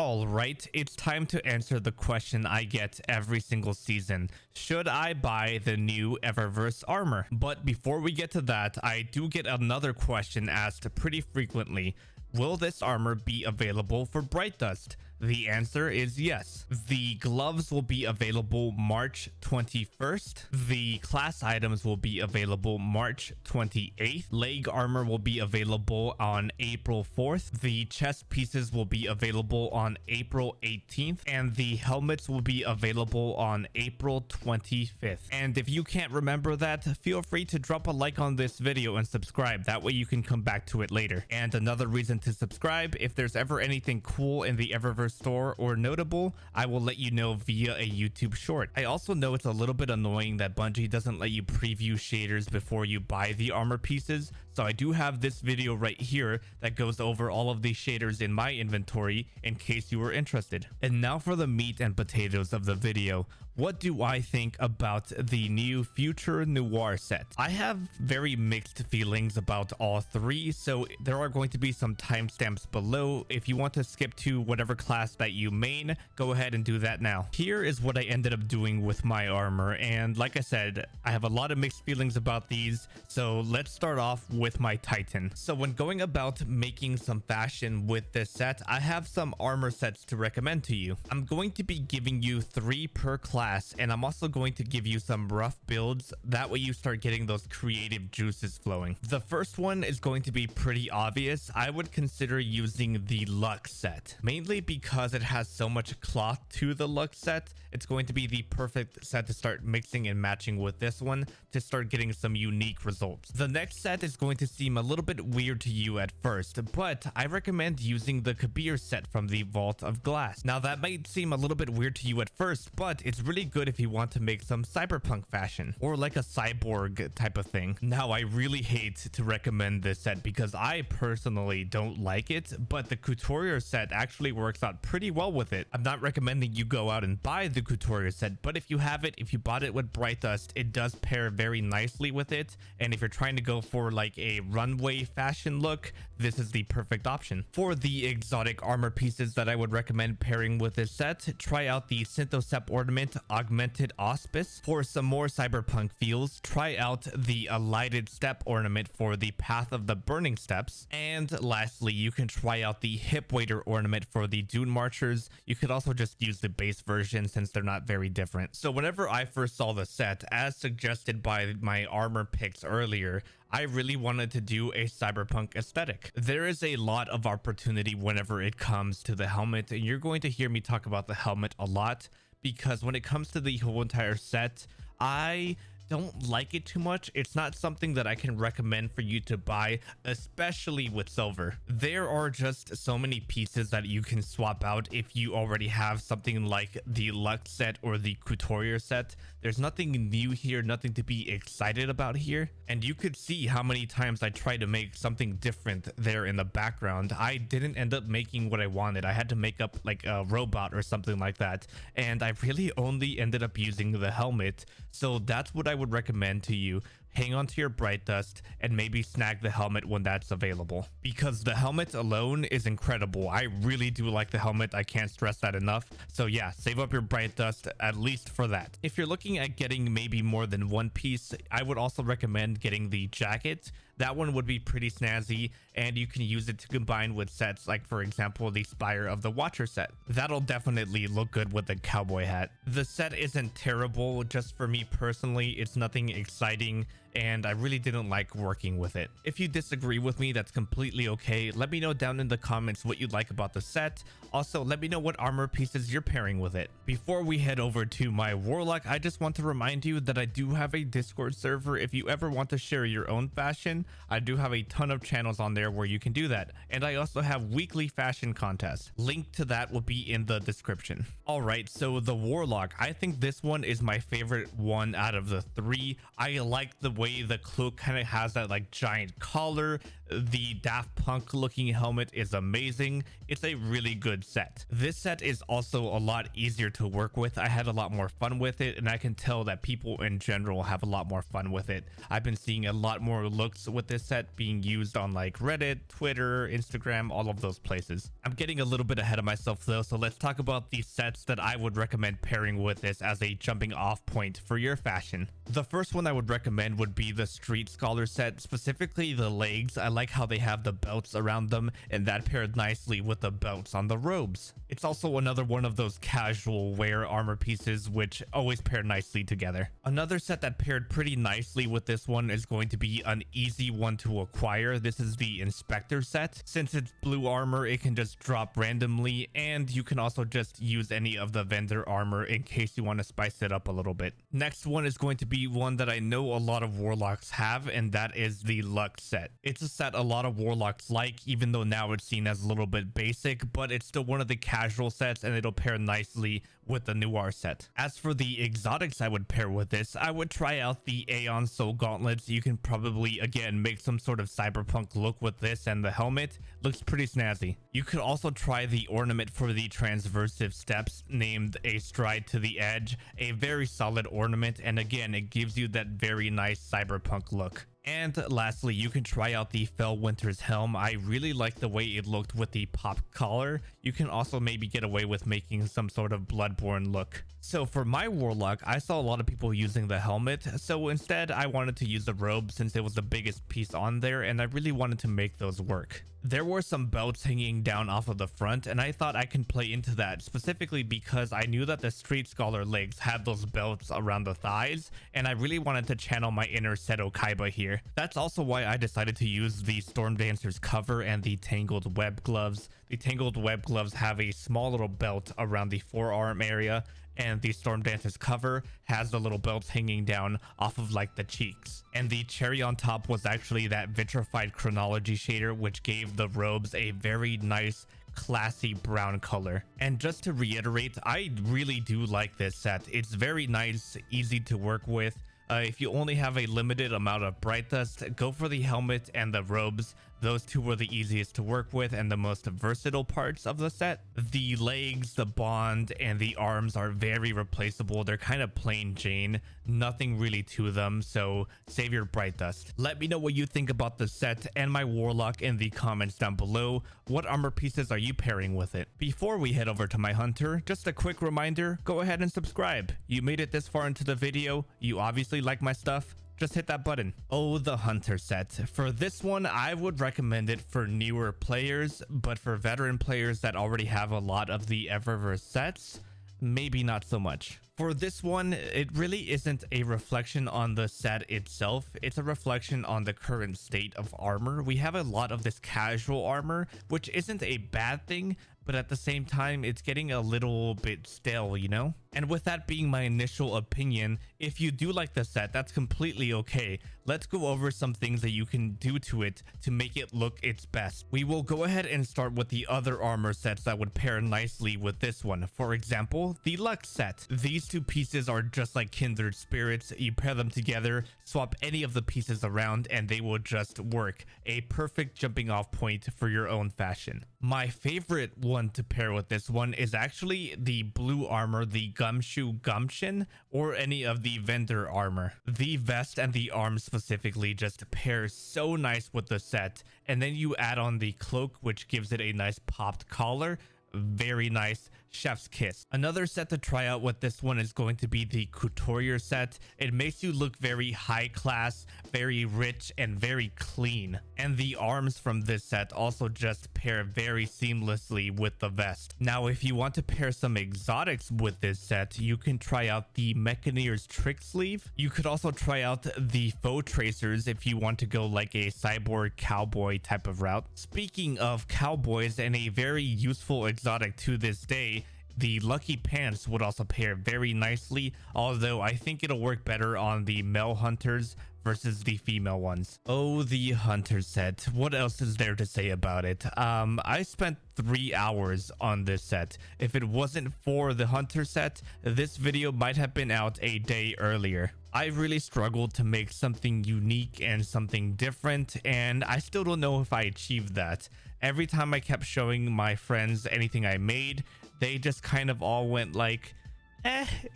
All right, it's time to answer the question I get every single season. Should I buy the new Eververse armor? But before we get to that, I do get another question asked pretty frequently. Will this armor be available for Bright Dust? The answer is yes. The gloves will be available March 21st. The class items will be available March 28th. Leg armor will be available on April 4th. The chest pieces will be available on April 18th. And the helmets will be available on April 25th. And if you can't remember that, feel free to drop a like on this video and subscribe. That way you can come back to it later. And another reason to subscribe, if there's ever anything cool in the Eververse store or notable, I will let you know via a YouTube short. I also know it's a little bit annoying that Bungie doesn't let you preview shaders before you buy the armor pieces, so I do have this video right here that goes over all of the shaders in my inventory in case you were interested. And now for the meat and potatoes of the video. What do I think about the new Future Noir set? I have very mixed feelings about all three, so there are going to be some timestamps below. If you want to skip to whatever class that you main, go ahead and do that now. Here is what I ended up doing with my armor, and like I said, I have a lot of mixed feelings about these, so let's start off with my Titan. So when going about making some fashion with this set, I have some armor sets to recommend to you. I'm going to be giving you 3 per class, and I'm also going to give you some rough builds. That way you start getting those creative juices flowing. The first one is going to be pretty obvious. I would consider using the Lux set, mainly because it has so much cloth to the Lux set. It's going to be the perfect set to start mixing and matching with this one to start getting some unique results. The next set is going to seem a little bit weird to you at first, but I recommend using the Kabir set from the Vault of Glass. Now that might seem a little bit weird to you at first, but it's really good if you want to make some cyberpunk fashion or like a cyborg type of thing. Now I really hate to recommend this set because I personally don't like it, but the Couturier set actually works out pretty well with it. I'm not recommending you go out and buy the Couturier set, but if you have it, if you bought it with Bright Dust, it does pair very nicely with it. And if you're trying to go for like a runway fashion look, this is the perfect option. For the exotic armor pieces that I would recommend pairing with this set, try out the Synthosep ornament Augmented Auspice. For some more cyberpunk feels, try out the Alighted Step ornament for the Path of the Burning Steps. And lastly, you can try out the Hip Waiter ornament for the Dune Marchers. You could also just use the base version since they're not very different. So whenever I first saw the set, as suggested by my armor picks earlier, I really wanted to do a cyberpunk aesthetic. There is a lot of opportunity whenever it comes to the helmet, and you're going to hear me talk about the helmet a lot, because when it comes to the whole entire set, I don't like it too much. It's not something that I can recommend for you to buy, especially with silver. There are just so many pieces that you can swap out if you already have something like the Lux set or the Couturier set. There's nothing new here, nothing to be excited about here. And you could see how many times I tried to make something different there in the background. I didn't end up making what I wanted. I had to make up like a robot or something like that. And I really only ended up using the helmet. So that's what I would recommend to you. Hang on to your Bright Dust and maybe snag the helmet when that's available, because the helmet alone is incredible. I really do like the helmet. I can't stress that enough. So yeah, save up your Bright Dust at least for that. If you're looking at getting maybe more than one piece, I would also recommend getting the jacket. That one would be pretty snazzy, and you can use it to combine with sets like, for example, the Spire of the Watcher set. That'll definitely look good with the cowboy hat. The set isn't terrible. Just for me personally, it's nothing exciting, and I really didn't like working with it. If you disagree with me, that's completely okay. Let me know down in the comments what you'd like about the set. Also, let me know what armor pieces you're pairing with it. Before we head over to my Warlock, I just want to remind you that I do have a Discord server. If you ever want to share your own fashion, I do have a ton of channels on there where you can do that. And I also have weekly fashion contests. Link to that will be in the description. All right, so the Warlock, I think this one is my favorite one out of the 3. I like the way the cloak kind of has that like giant collar. The Daft Punk looking helmet is amazing. It's a really good set. This set is also a lot easier to work with. I had a lot more fun with it, and I can tell that people in general have a lot more fun with it. I've been seeing a lot more looks with this set being used on like Reddit, Twitter, Instagram, all of those places. I'm getting a little bit ahead of myself though, so let's talk about the sets that I would recommend pairing with this as a jumping off point for your fashion. The first one I would recommend would be the Street Scholar set, specifically the legs. I like how they have the belts around them, and that paired nicely with the belts on the robes. It's also another one of those casual wear armor pieces which always pair nicely together. Another set that paired pretty nicely with this one is going to be an easy one to acquire. This is the Inspector set. Since it's blue armor, it can just drop randomly, and you can also just use any of the vendor armor in case you want to spice it up a little bit. Next one is going to be one that I know a lot of Warlocks have, and that is the Luck set. It's a set a lot of Warlocks like, even though now it's seen as a little bit basic, but it's still one of the casual sets, and it'll pair nicely with the Noir set. As for the exotics I would pair with this, I would try out the Aeon Soul gauntlets. You can probably again make some sort of cyberpunk look with this, and the helmet looks pretty snazzy. You could also try the ornament for the transversive steps named A Stride to the Edge, a very solid ornament, and again it gives you that very nice cyberpunk look. And lastly, you can try out the Fellwinter's helm. I really like the way it looked with the pop collar. You can also maybe get away with making some sort of Bloodborne look. So for my Warlock, I saw a lot of people using the helmet, so instead I wanted to use the robe since it was the biggest piece on there, and I really wanted to make those work. There were some belts hanging down off of the front, and I thought I can play into that specifically because I knew that the Street Scholar legs had those belts around the thighs, and I really wanted to channel my inner Seto Kaiba here. That's also why I decided to use the Storm Dancer's cover and the Tangled Web gloves. The Tangled Web gloves have a small little belt around the forearm area, and the Storm Dancer's cover has the little belts hanging down off of like the cheeks. And the cherry on top was actually that vitrified chronology shader, which gave the robes a very nice classy brown color. And just to reiterate, I really do like this set. It's very nice, easy to work with. If you only have a limited amount of Bright Dust, go for the helmet and the robes. Those two were the easiest to work with and the most versatile parts of the set. The legs, the bond, and the arms are very replaceable. They're kind of plain Jane, nothing really to them, so save your Bright Dust. Let me know what you think about the set and my Warlock in the comments down below. What armor pieces are you pairing with it? Before we head over to my Hunter, just a quick reminder, go ahead and subscribe. You made it this far into the video, you obviously like my stuff. Just hit that button. Oh, the Hunter set. For this one, I would recommend it for newer players, but for veteran players that already have a lot of the Eververse sets, maybe not so much. For this one, it really isn't a reflection on the set itself. It's a reflection on the current state of armor. We have a lot of this casual armor, which isn't a bad thing, but at the same time, it's getting a little bit stale, you know? And with that being my initial opinion, if you do like the set, that's completely okay. Let's go over some things that you can do to it to make it look its best. We will go ahead and start with the other armor sets that would pair nicely with this one. For example, the Lux set. These two pieces are just like kindred spirits. You pair them together, swap any of the pieces around, and they will just work. A perfect jumping off point for your own fashion. My favorite one to pair with this one is actually the blue armor, the Gumshoe Gumption, or any of the vendor armor. The vest and the arms specifically just pair so nice with the set, and then you add on the cloak, which gives it a nice popped collar. Very nice. Chef's kiss. Another set to try out with this one is going to be the Couturier set. It makes you look very high class, very rich, and very clean. And the arms from this set also just pair very seamlessly with the vest. Now, if you want to pair some exotics with this set, you can try out the Mechaneer's Trick Sleeve. You could also try out the Faux Tracers if you want to go like a cyborg cowboy type of route. Speaking of cowboys, and a very useful exotic to this day, the Lucky Pants would also pair very nicely, although I think it'll work better on the male hunters versus the female ones. Oh, the hunter set. What else is there to say about it? I spent 3 hours on this set. If it wasn't for the hunter set, this video might have been out a day earlier. I really struggled to make something unique and something different, and I still don't know if I achieved that. Every time I kept showing my friends anything I made, they just kind of all went like,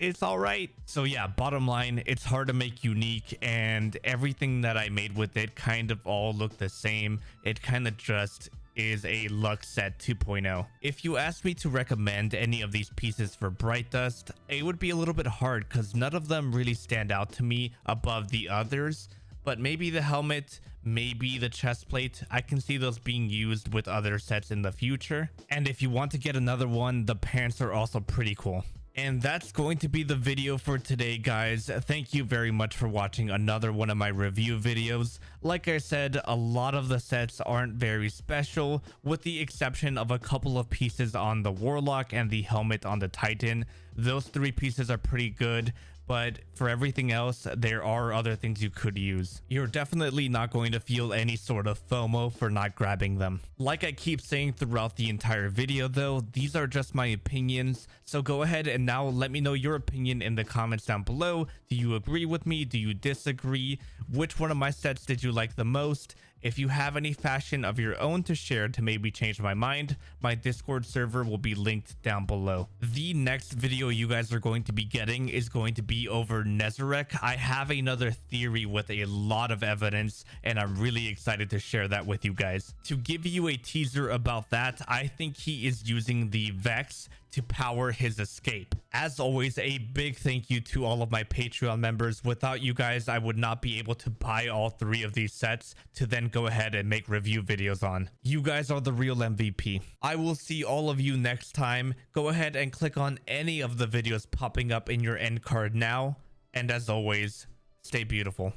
it's all right. So yeah, bottom line, it's hard to make unique, and everything that I made with it kind of all looked the same. It kind of just is a luck set 2.0. If you asked me to recommend any of these pieces for Bright Dust, it would be a little bit hard because none of them really stand out to me above the others. But maybe the helmet, maybe the chest plate, I can see those being used with other sets in the future. And if you want to get another one, the pants are also pretty cool. And that's going to be the video for today, guys. Thank you very much for watching another one of my review videos. Like I said, a lot of the sets aren't very special, with the exception of a couple of pieces on the Warlock and the helmet on the Titan. Those 3 pieces are pretty good, but for everything else, there are other things you could use. You're definitely not going to feel any sort of FOMO for not grabbing them. Like I keep saying throughout the entire video though, these are just my opinions, so go ahead and now let me know your opinion in the comments down below. Do you agree with me? Do you disagree? Which one of my sets did you like the most? If you have any fashion of your own to share to maybe change my mind, my Discord server will be linked down below. The next video you guys are going to be getting is going to be over Nezarec. I have another theory with a lot of evidence, and I'm really excited to share that with you guys. To give you a teaser about that, I think he is using the Vex to power his escape. As always, a big thank you to all of my Patreon members. Without you guys, I would not be able to buy all 3 of these sets to then go ahead and make review videos on. You guys are the real MVP. I will see all of you next time. Go ahead and click on any of the videos popping up in your end card now. And as always, stay beautiful.